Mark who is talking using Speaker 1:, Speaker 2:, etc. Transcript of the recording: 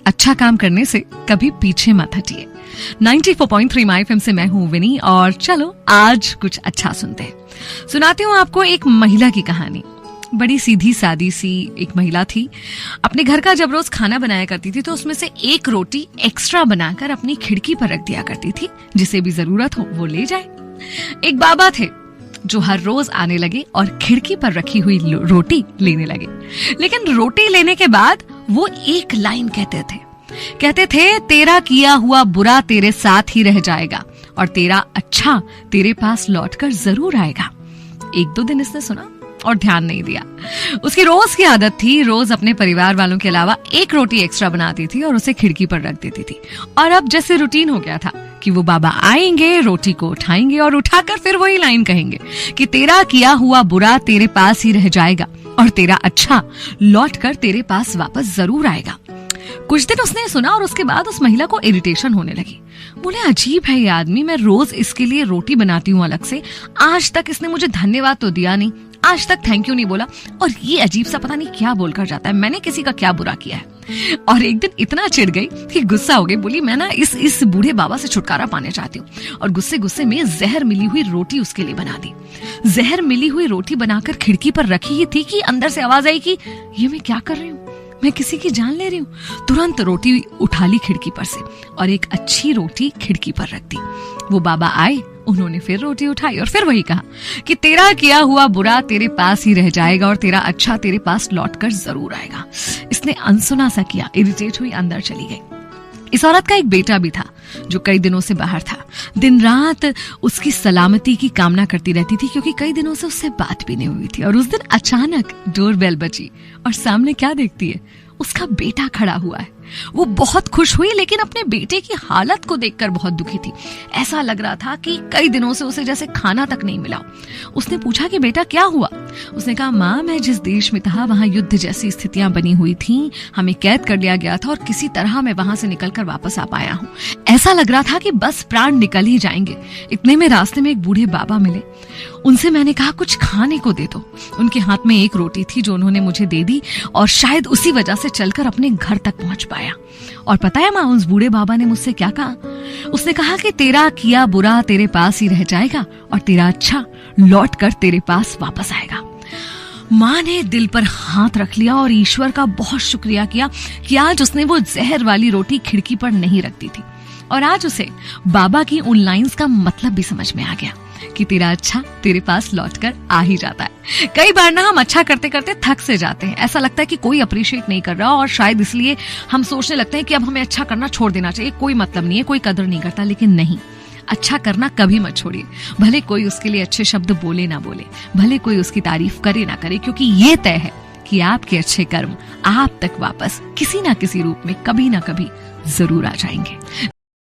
Speaker 1: अच्छा काम करने से कभी पीछे मत हटिए। 94.3 माय एफएम से मैं हूँ विनी और चलो आज कुछ अच्छा सुनते हैं। सुनाती हूँ आपको एक महिला की कहानी। बड़ी सीधी सादी सी एक महिला थी। अपने घर का जब रोज खाना बनाया करती थी तो उसमें से एक रोटी एक्स्ट्रा बनाकर अपनी खिड़की पर रख दिया करती थी, जिसे भी जरूरत हो वो ले जाए। एक बाबा थे जो हर रोज आने लगे और खिड़की पर रखी हुई रोटी लेने लगे। लेकिन रोटी लेने के बाद वो एक लाइन कहते थे, तेरा किया हुआ बुरा तेरे साथ ही रह जाएगा और तेरा अच्छा तेरे पास लौटकर जरूर आएगा। एक दो दिन इसने सुना और ध्यान नहीं दिया। उसकी रोज की आदत थी, रोज अपने परिवार वालों के अलावा एक रोटी एक्स्ट्रा बनाती थी और उसे खिड़की पर रख देती थी। और अब जैसे रूटीन हो गया था कि वो बाबा आएंगे, रोटी को उठाएंगे और उठाकर फिर वही लाइन कहेंगे कि तेरा किया हुआ बुरा तेरे पास ही रह जाएगा और तेरा अच्छा लौटकर तेरे पास वापस जरूर आएगा। कुछ दिन उसने सुना और उसके बाद उस महिला को इरिटेशन होने लगी। बोले, अजीब है ये आदमी, मैं रोज इसके लिए रोटी बनाती हूँ अलग से, आज तक इसने मुझे धन्यवाद तो दिया नहीं, आज तक थैंक यू नहीं बोला, और ये अजीब सा पता नहीं क्या बोलकर जाता है, मैंने किसी का क्या बुरा किया है। और एक दिन इतना चिढ़ गई कि गुस्सा हो गई। बोली, मैं ना इस बूढ़े बाबा से छुटकारा पाने चाहती हूँ। और गुस्से में जहर मिली हुई रोटी उसके लिए बना दी। जहर मिली हुई रोटी बनाकर खिड़की पर रखी ही थी कि अंदर से आवाज आई कि ये मैं क्या कर रही हूँ, मैं किसी की जान ले रही हूँ। तुरंत रोटी उठा ली खिड़की पर से और एक अच्छी रोटी खिड़की पर रख दी। वो बाबा आए, उन्होंने फिर रोटी उठाई और फिर वही कहा कि तेरा किया हुआ बुरा तेरे पास ही रह जाएगा और तेरा अच्छा तेरे पास लौटकर जरूर आएगा। इसने अनसुना सा किया, इरिटेट हुई अंदर चली गई। इस औरत का एक बेटा भी था जो कई दिनों से बाहर था। दिन रात उसकी सलामती की कामना करती रहती थी क्योंकि कई दिनों से उससे बात भी नहीं हुई थी। और उस दिन अचानक डोरबेल बजी और सामने क्या देखती है, उसका बेटा खड़ा हुआ है। वो बहुत खुश हुई लेकिन अपने बेटे की हालत को देखकर बहुत दुखी थी। ऐसा लग रहा था कि कई दिनों से उसे जैसे खाना तक नहीं मिला। उसने पूछा कि बेटा क्या हुआ। उसने कहा, माँ, मैं जिस देश में था वहां युद्ध जैसी स्थितियां बनी हुई थी, हमें कैद कर लिया गया था और किसी तरह मैं वहां से निकलकर वापस आ पाया हूँ। ऐसा लग रहा था कि बस प्राण निकल ही जाएंगे। इतने में रास्ते में एक बूढ़े बाबा मिले। उनसे मैंने कहा कुछ खाने को दे दो। उनके हाथ में एक रोटी थी जो उन्होंने मुझे दे दी और शायद उसी वजह से चलकर अपने घर तक पहुंच पाया। और पता है माँ, उस बूढ़े बाबा ने मुझसे क्या कहा? उसने कहा कि तेरा किया बुरा तेरे पास ही रह जाएगा और तेरा अच्छा लौट कर तेरे पास वापस आएगा। माँ ने दिल पर हाथ रख लिया और ईश्वर का बहुत शुक्रिया किया कि आज उसने वो जहर वाली रोटी खिड़की पर नहीं रख दी थी। और आज उसे बाबा की उन लाइंस का मतलब भी समझ में आ गया कि तेरा अच्छा तेरे पास लौटकर आ ही जाता है। कई बार ना हम अच्छा करते करते थक से जाते हैं। ऐसा लगता है कि कोई अप्रिशिएट नहीं कर रहा और शायद इसलिए हम सोचने लगते हैं कि अब हमें अच्छा करना छोड़ देना चाहिए, कोई मतलब नहीं है, कोई कदर नहीं करता। लेकिन नहीं, अच्छा करना कभी मत छोड़िए। भले कोई उसके लिए अच्छे शब्द बोले ना बोले, भले कोई उसकी तारीफ करे ना करे, क्योंकि ये तय है कि आपके अच्छे कर्म आप तक वापस किसी ना किसी रूप में कभी ना कभी जरूर आ जाएंगे।